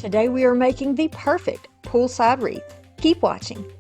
Today we are making the perfect poolside wreath. Keep watching.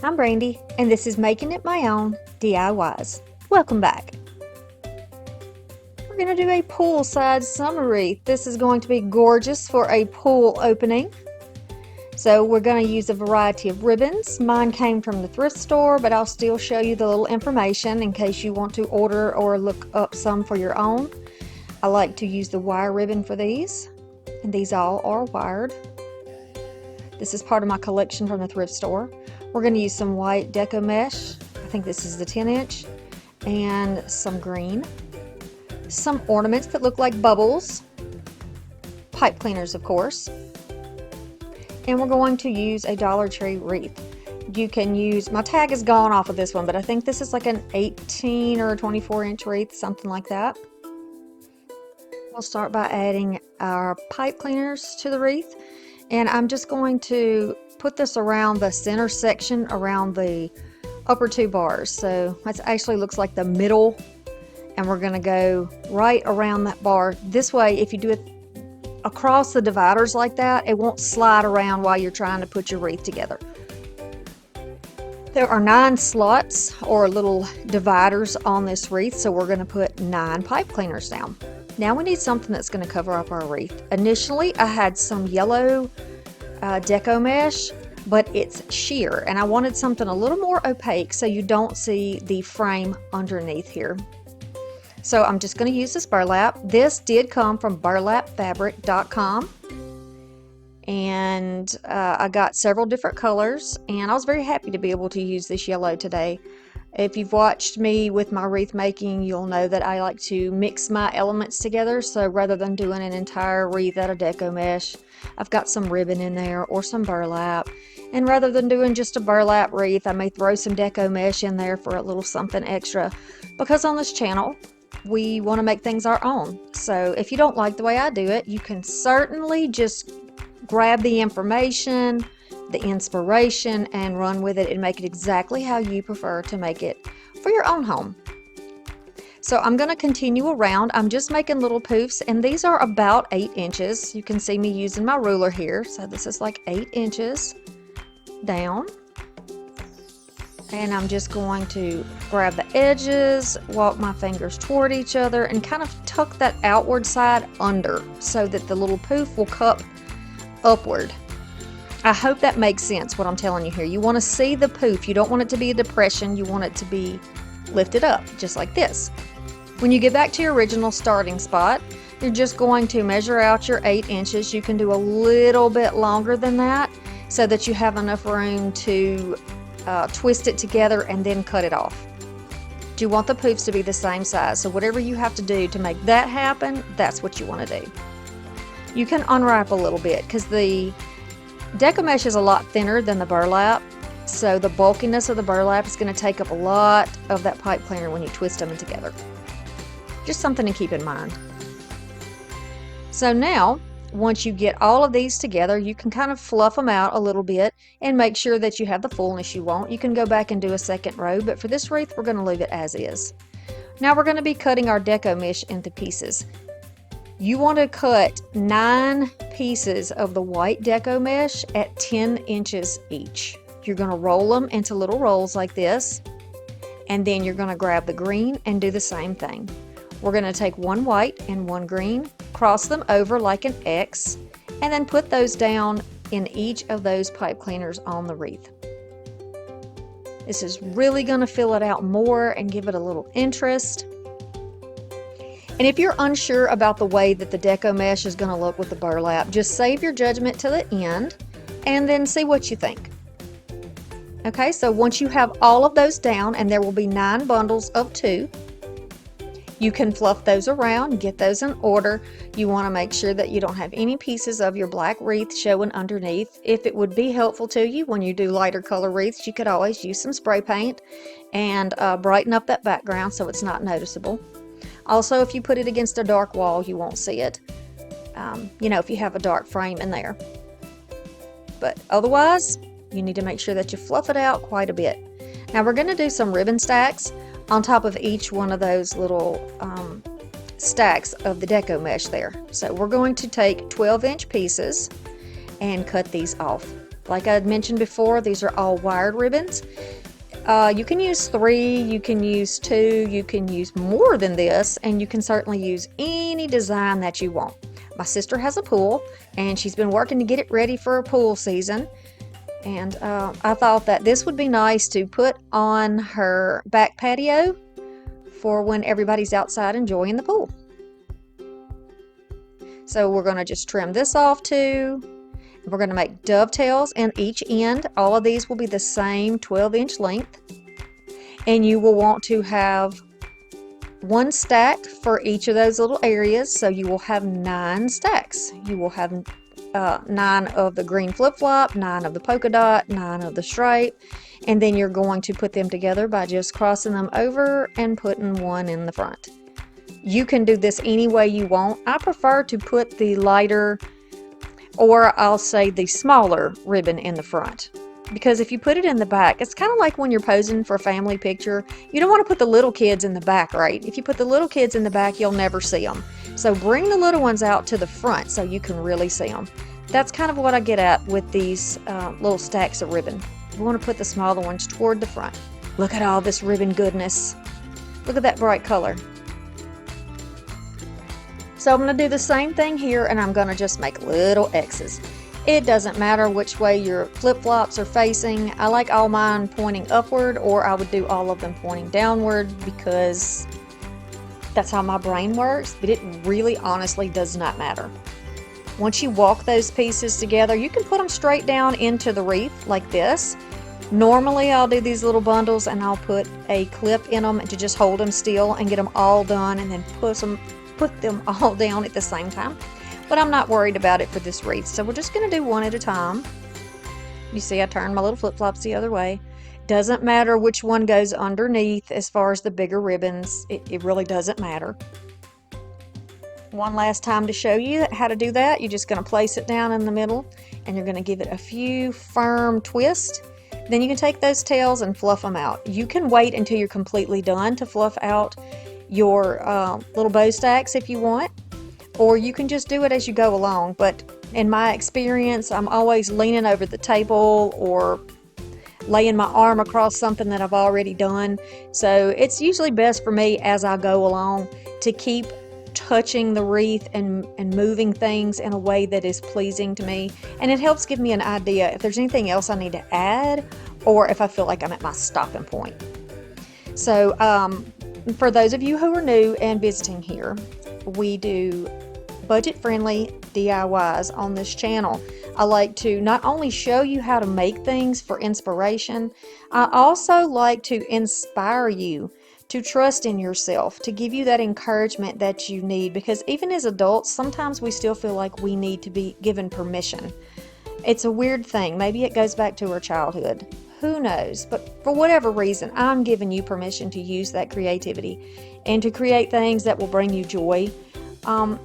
I'm Brandy, and this is Making It My Own DIYs. Welcome back. We're going to do a poolside summer wreath. This is going to be gorgeous for a pool opening. So we're going to use a variety of ribbons. Mine came from the thrift store, but I'll still show you the little information in case you want to order or look up some for your own. I like to use the wire ribbon for these. And these all are wired. This is part of my collection from the thrift store. We're going to use some white deco mesh. I think this is the 10-inch. And some green. Some ornaments that look like bubbles. Pipe cleaners, of course. And we're going to use a Dollar Tree wreath. You can use, my tag is gone off of this one, but I think this is like an 18 or a 24-inch wreath, something like that. We'll start by adding our pipe cleaners to the wreath, and I'm just going to put this around the center section around the upper two bars. So that actually looks like the middle, and we're going to go right around that bar. This way, if you do it across the dividers like that, it won't slide around while you're trying to put your wreath together. There are 9 slots or little dividers on this wreath, so we're going to put 9 pipe cleaners down. Now we need something that's going to cover up our wreath. Initially, I had some yellow deco mesh, but it's sheer, and I wanted something a little more opaque so you don't see the frame underneath here. So I'm just going to use this burlap. This did come from burlapfabric.com, and I got several different colors, and I was very happy to be able to use this yellow today. If you've watched me with my wreath making, you'll know that I like to mix my elements together. So rather than doing an entire wreath out of deco mesh, I've got some ribbon in there or some burlap. And rather than doing just a burlap wreath, I may throw some deco mesh in there for a little something extra. Because on this channel, we want to make things our own. So if you don't like the way I do it, you can certainly just grab the information, the inspiration, and run with it and make it exactly how you prefer to make it for your own home. So I'm going to continue around. I'm just making little poofs, and these are about 8 inches. You can see me using my ruler here. So this is like 8 inches down. And I'm just going to grab the edges, walk my fingers toward each other, and kind of tuck that outward side under so that the little poof will cup upward. I hope that makes sense what I'm telling you here. You want to see the poof. You don't want it to be a depression. You want it to be lifted up, just like this. When you get back to your original starting spot, you're just going to measure out your 8 inches. You can do a little bit longer than that so that you have enough room to twist it together and then cut it off. Do you want the poofs to be the same size? So whatever you have to do to make that happen, that's what you want to do. You can unwrap a little bit because the deco mesh is a lot thinner than the burlap, so the bulkiness of the burlap is going to take up a lot of that pipe cleaner when you twist them together. Just something to keep in mind. So now, once you get all of these together, you can kind of fluff them out a little bit and make sure that you have the fullness you want. You can go back and do a second row, but for this wreath, we're going to leave it as is. Now we're going to be cutting our deco mesh into pieces. You want to cut 9 pieces of the white deco mesh at 10 inches each. You're going to roll them into little rolls like this, and then you're going to grab the green and do the same thing. We're going to take one white and one green, cross them over like an X, and then put those down in each of those pipe cleaners on the wreath. This is really going to fill it out more and give it a little interest. And if you're unsure about the way that the deco mesh is going to look with the burlap, just save your judgment to the end and then see what you think. Okay, so once you have all of those down, and there will be 9 bundles of 2, you can fluff those around, get those in order. You want to make sure that you don't have any pieces of your black wreath showing underneath. If it would be helpful to you when you do lighter color wreaths, you could always use some spray paint and brighten up that background so it's not noticeable. Also, if you put it against a dark wall, you won't see it. If you have a dark frame in there. But otherwise, you need to make sure that you fluff it out quite a bit. Now we're going to do some ribbon stacks on top of each one of those little stacks of the deco mesh there. So we're going to take 12-inch pieces and cut these off. Like I had mentioned before, these are all wired ribbons. You can use 3, you can use 2, you can use more than this, and you can certainly use any design that you want. My sister has a pool, and she's been working to get it ready for a pool season. And I thought that this would be nice to put on her back patio for when everybody's outside enjoying the pool. So we're going to just trim this off too. We're going to make dovetails in each end. All of these will be the same 12-inch length. And you will want to have 1 stack for each of those little areas. So you will have 9 stacks. You will have 9 of the green flip-flop, 9 of the polka dot, 9 of the stripe. And then you're going to put them together by just crossing them over and putting 1 in the front. You can do this any way you want. I prefer to put the lighter, or I'll say the smaller ribbon in the front, because if you put it in the back, it's kind of like when you're posing for a family picture. You don't want to put the little kids in the back, right? If you put the little kids in the back, you'll never see them. So bring the little ones out to the front so you can really see them. That's kind of what I get at with these little stacks of ribbon. You want to put the smaller ones toward the front. Look at all this ribbon goodness. Look at that bright color. So I'm going to do the same thing here, and I'm going to just make little X's. It doesn't matter which way your flip-flops are facing. I like all mine pointing upward, or I would do all of them pointing downward because that's how my brain works, but it really honestly does not matter. Once you walk those pieces together, you can put them straight down into the wreath like this. Normally I'll do these little bundles and I'll put a clip in them to just hold them still and get them all done, and then put them all down at the same time. But I'm not worried about it for this wreath, so we're just going to do one at a time. You see I turned my little flip-flops the other way. Doesn't matter which one goes underneath as far as the bigger ribbons. It really doesn't matter. One last time to show you how to do that. You're just going to place it down in the middle, and you're going to give it a few firm twists. Then you can take those tails and fluff them out. You can wait until you're completely done to fluff out your little bow stacks if you want, or you can just do it as you go along. But in my experience, I'm always leaning over the table or laying my arm across something that I've already done. So it's usually best for me as I go along to keep touching the wreath and moving things in a way that is pleasing to me, and it helps give me an idea if there's anything else I need to add, or if I feel like I'm at my stopping point. So for those of you who are new and visiting here, we do budget-friendly DIYs on this channel. I like to not only show you how to make things for inspiration, I also like to inspire you to trust in yourself, to give you that encouragement that you need, because even as adults, sometimes we still feel like we need to be given permission. It's a weird thing. Maybe it goes back to our childhood. Who knows? But for whatever reason, I'm giving you permission to use that creativity and to create things that will bring you joy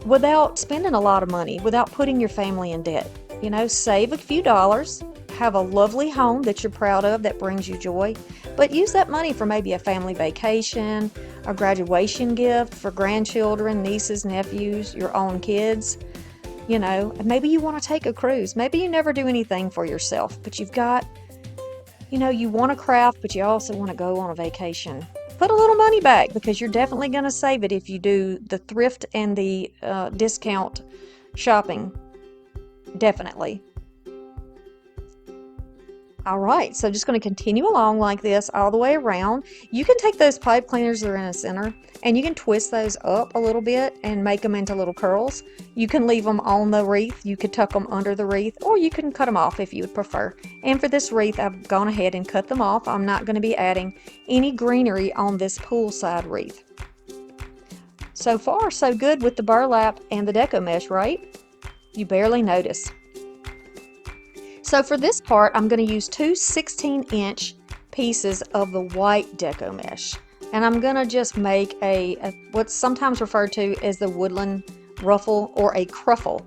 without spending a lot of money, without putting your family in debt. You know, save a few dollars, have a lovely home that you're proud of that brings you joy, but use that money for maybe a family vacation, a graduation gift for grandchildren, nieces, nephews, your own kids. You know, maybe you want to take a cruise. Maybe you never do anything for yourself, but you've got, you know, you want to craft, but you also want to go on a vacation. Put a little money back, because you're definitely going to save it if you do the thrift and the discount shopping. Definitely. All right, so just going to continue along like this all the way around. You can take those pipe cleaners that are in the center, and you can twist those up a little bit and make them into little curls. You can leave them on the wreath. You could tuck them under the wreath, or you can cut them off if you would prefer. And for this wreath, I've gone ahead and cut them off. I'm not going to be adding any greenery on this poolside wreath. So far, so good with the burlap and the deco mesh, right? You barely notice. So for this part, I'm going to use 2 16-inch pieces of the white deco mesh. And I'm going to just make a what's sometimes referred to as the woodland ruffle or a cruffle.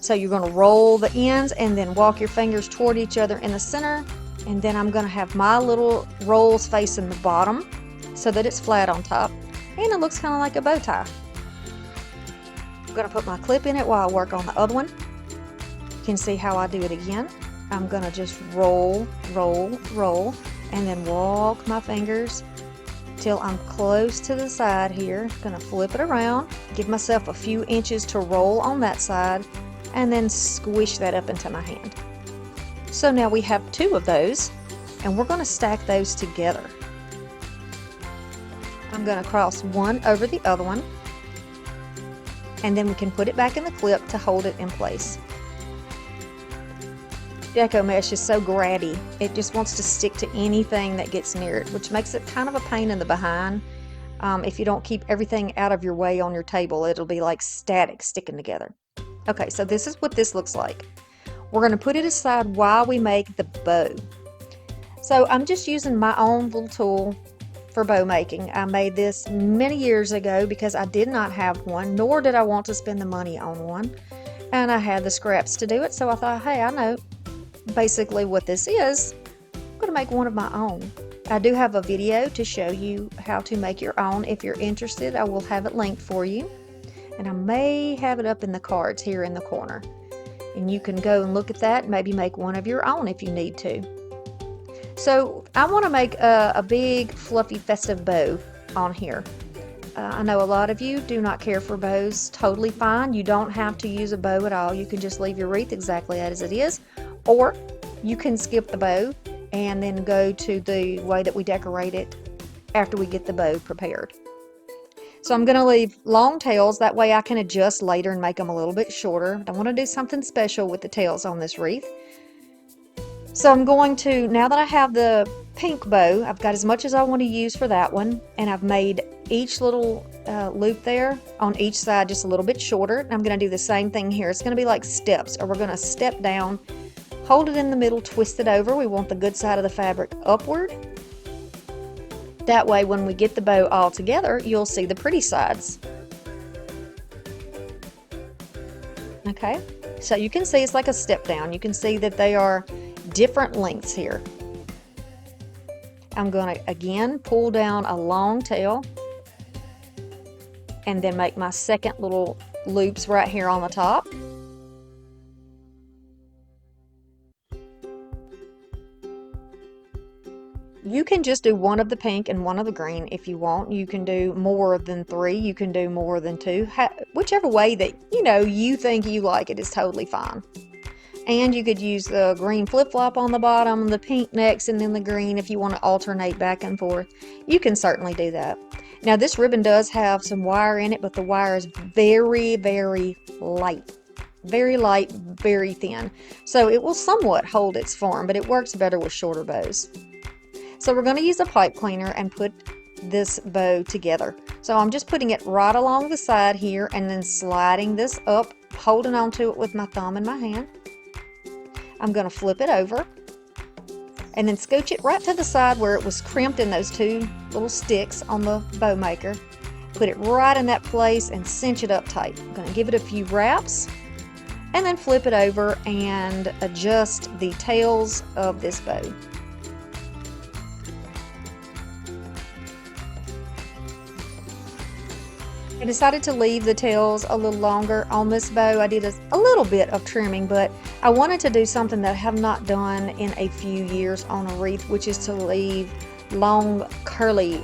So you're going to roll the ends and then walk your fingers toward each other in the center. And then I'm going to have my little rolls facing the bottom so that it's flat on top. And it looks kind of like a bow tie. I'm going to put my clip in it while I work on the other one. You can see how I do it again. I'm going to just roll, roll, roll, and then walk my fingers till I'm close to the side here. Going to flip it around, give myself a few inches to roll on that side, and then squish that up into my hand. So now we have 2 of those, and we're going to stack those together. I'm going to cross one over the other one, and then we can put it back in the clip to hold it in place. Deco mesh is so grabby. It just wants to stick to anything that gets near it, which makes it kind of a pain in the behind. If you don't keep everything out of your way on your table, it'll be like static sticking together. Okay, so this is what this looks like. We're going to put it aside while we make the bow. So I'm just using my own little tool for bow making. I made this many years ago because I did not have one, nor did I want to spend the money on one. And I had the scraps to do it, so I thought, hey, I know basically what this is. I'm going to make one of my own. I do have a video to show you how to make your own. If you're interested, I will have it linked for you. And I may have it up in the cards here in the corner. And you can go and look at that and maybe make one of your own if you need to. So I want to make a big fluffy festive bow on here. I know a lot of you do not care for bows. Totally fine. You don't have to use a bow at all. You can just leave your wreath exactly as it is. Or you can skip the bow and then go to the way that we decorate it after we get the bow prepared. So I'm going to leave long tails, that way I can adjust later and make them a little bit shorter. I want to do something special with the tails on this wreath. So I'm going to, now that I have the pink bow, I've got as much as I want to use for that one, and I've made each little loop there on each side just a little bit shorter. And I'm going to do the same thing here. It's going to be like steps, or we're going to step down, hold it in the middle, twist it over. We want the good side of the fabric upward. That way when we get the bow all together, you'll see the pretty sides. Okay, so you can see it's like a step down. You can see that they are different lengths here. I'm going to again pull down a long tail and then make my second little loops right here on the top. You can just do one of the pink and one of the green if you want. You can do more than 3. You can do more than 2. Whichever way that you think you like it is totally fine. And you could use the green flip-flop on the bottom, the pink next, and then the green if you want to alternate back and forth. You can certainly do that. Now this ribbon does have some wire in it, but the wire is very, very light. Very light, very thin. So it will somewhat hold its form, but it works better with shorter bows. So we're going to use a pipe cleaner and put this bow together. So I'm just putting it right along the side here and then sliding this up, holding onto it with my thumb and my hand. I'm going to flip it over and then scooch it right to the side where it was crimped in those 2 little sticks on the bow maker. Put it right in that place and cinch it up tight. I'm going to give it a few wraps and then flip it over and adjust the tails of this bow. I decided to leave the tails a little longer on this bow. I did a little bit of trimming, but I wanted to do something that I have not done in a few years on a wreath, which is to leave long, curly,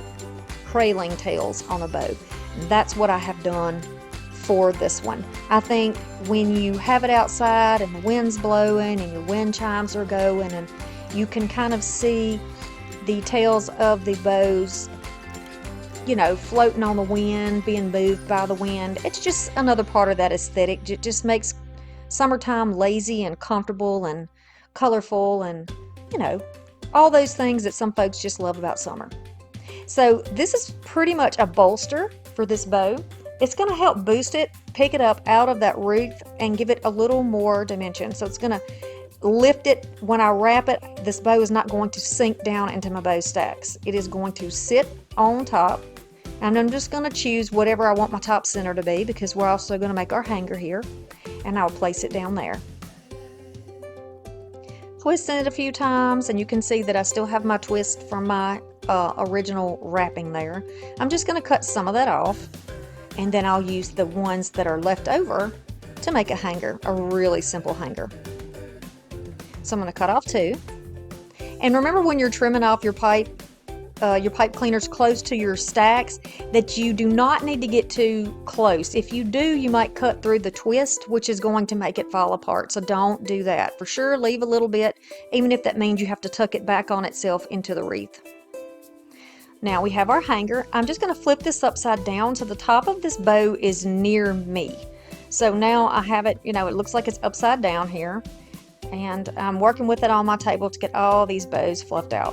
trailing tails on a bow. That's what I have done for this one. I think when you have it outside and the wind's blowing and your wind chimes are going and you can kind of see the tails of the bows floating on the wind, being moved by the wind. It's just another part of that aesthetic. It just makes summertime lazy and comfortable and colorful and, all those things that some folks just love about summer. So this is pretty much a bolster for this bow. It's going to help boost it, pick it up out of that wreath and give it a little more dimension. So it's going to lift it. When I wrap it, this bow is not going to sink down into my bow stacks. It is going to sit on top. And I'm just going to choose whatever I want my top center to be, because we're also going to make our hanger here, and I'll place it down there. Twisting it a few times, and you can see that I still have my twist from my original wrapping there. I'm just going to cut some of that off, and then I'll use the ones that are left over to make a hanger, a really simple hanger. So I'm going to cut off 2. And remember, when you're trimming off your pipe cleaners close to your stacks, that you do not need to get too close. If you do, you might cut through the twist, which is going to make it fall apart. So don't do that. For sure, leave a little bit, even if that means you have to tuck it back on itself into the wreath. Now we have our hanger. I'm just going to flip this upside down so the top of this bow is near me. So now I have it, it looks like it's upside down here. And I'm working with it on my table to get all these bows fluffed out.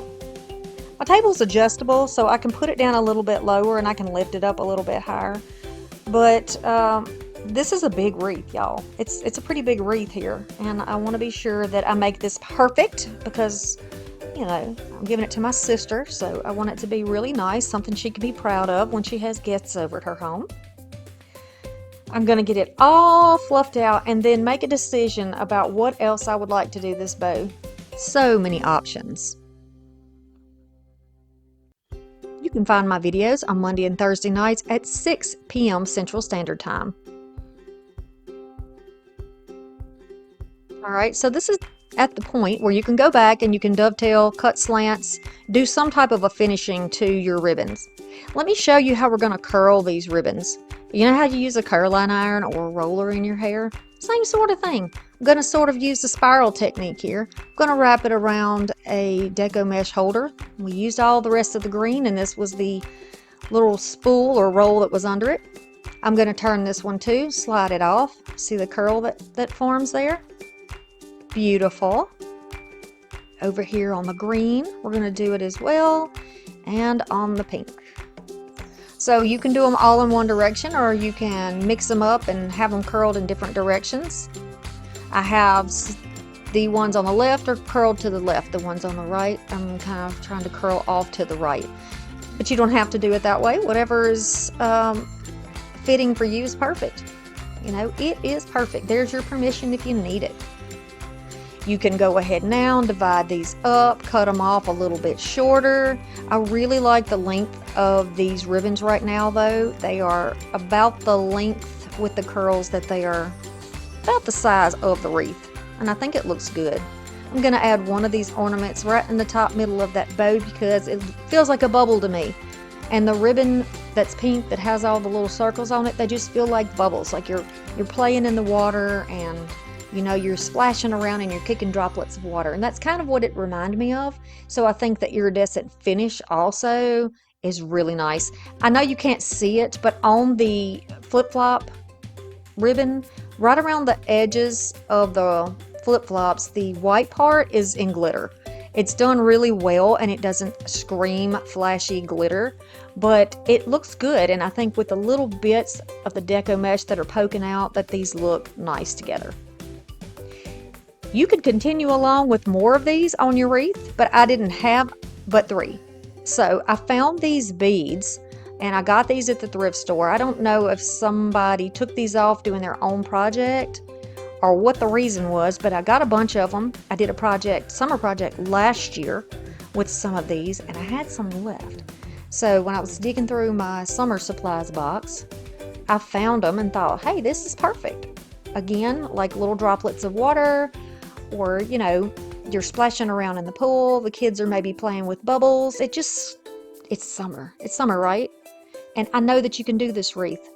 My table's adjustable, so I can put it down a little bit lower and I can lift it up a little bit higher. But this is a big wreath, y'all. It's a pretty big wreath here, and I want to be sure that I make this perfect because, I'm giving it to my sister, so I want it to be really nice, something she can be proud of when she has guests over at her home. I'm going to get it all fluffed out and then make a decision about what else I would like to do this bow. So many options. You can find my videos on Monday and Thursday nights at 6 p.m. Central Standard Time. Alright, so this is at the point where you can go back and you can dovetail, cut slants, do some type of a finishing to your ribbons. Let me show you how we're going to curl these ribbons. You know how you use a curling iron or a roller in your hair? Same sort of thing. I'm going to sort of use the spiral technique here. I'm going to wrap it around a deco mesh holder. We used all the rest of the green, and this was the little spool or roll that was under it. I'm going to turn this one too, slide it off. See the curl that forms there? Beautiful. Over here on the green, we're going to do it as well, and on the pink. So you can do them all in one direction, or you can mix them up and have them curled in different directions. I have the ones on the left are curled to the left. The ones on the right, I'm kind of trying to curl off to the right. But you don't have to do it that way. Whatever is fitting for you is perfect. It is perfect. There's your permission if you need it. You can go ahead now and divide these up, cut them off a little bit shorter. I really like the length of these ribbons right now, though. They are about the length with the curls that they are about the size of the wreath, and I think it looks good. I'm going to add one of these ornaments right in the top middle of that bow because it feels like a bubble to me. And the ribbon that's pink that has all the little circles on it, they just feel like bubbles, like you're playing in the water, and you're splashing around and you're kicking droplets of water, and that's kind of what it reminded me of. So I think the iridescent finish also is really nice. I know you can't see it, but on the flip-flop ribbon, right around the edges of the flip-flops, the white part is in glitter. It's done really well, and it doesn't scream flashy glitter, but it looks good, and I think with the little bits of the deco mesh that are poking out, that these look nice together. You could continue along with more of these on your wreath, but I didn't have but 3. So I found these beads, and I got these at the thrift store. I don't know if somebody took these off doing their own project or what the reason was, but I got a bunch of them. I did a summer project last year with some of these, and I had some left. So when I was digging through my summer supplies box, I found them and thought, hey, this is perfect. Again, like little droplets of water, or you're splashing around in the pool, the kids are maybe playing with bubbles. It's summer. It's summer, right? And I know that you can do this wreath.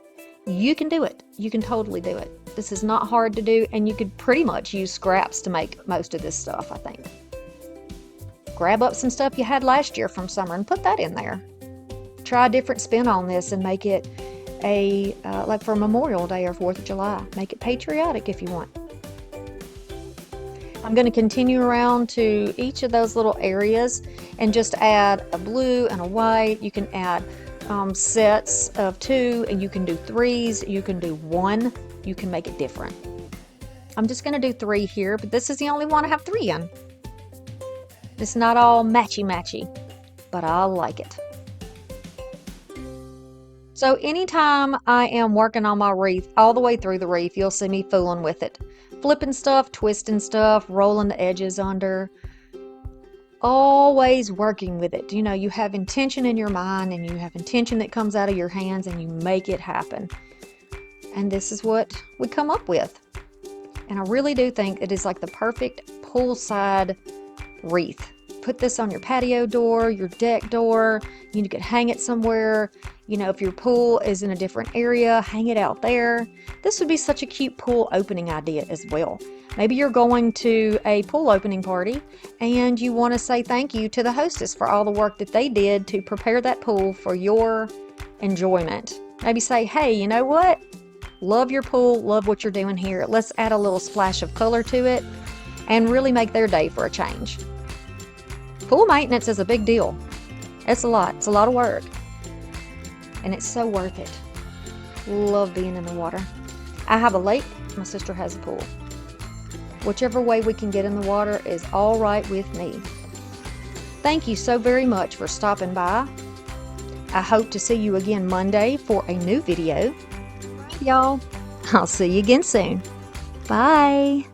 You can do it. You can totally do it. This is not hard to do, and you could pretty much use scraps to make most of this stuff, I think. Grab up some stuff you had last year from summer and put that in there. Try a different spin on this and make it like for Memorial Day or 4th of July. Make it patriotic if you want. I'm going to continue around to each of those little areas and just add a blue and a white. You can add sets of 2, and you can do 3s. You can do 1. You can make it different. I'm just going to do 3 here, but this is the only one I have 3 in. It's not all matchy-matchy, but I like it. So anytime I am working on my wreath, all the way through the wreath, you'll see me fooling with it. Flipping stuff, twisting stuff, rolling the edges under. always working with it. You know, you have intention in your mind and you have intention that comes out of your hands and you make it happen. And this is what we come up with. And I really do think it is like the perfect poolside wreath. Put this on your patio door, your deck door. You could hang it somewhere. You know, if your pool is in a different area, hang it out there. This would be such a cute pool opening idea as well. Maybe you're going to a pool opening party and you want to say thank you to the hostess for all the work that they did to prepare that pool for your enjoyment. Maybe say, hey, you know what? Love your pool, love what you're doing here. Let's add a little splash of color to it and really make their day for a change. Pool maintenance is a big deal. It's a lot of work. And it's so worth it. Love being in the water. I have a lake, my sister has a pool. Whichever way we can get in the water is all right with me. Thank you so very much for stopping by. I hope to see you again Monday for a new video. Y'all, I'll see you again soon. Bye.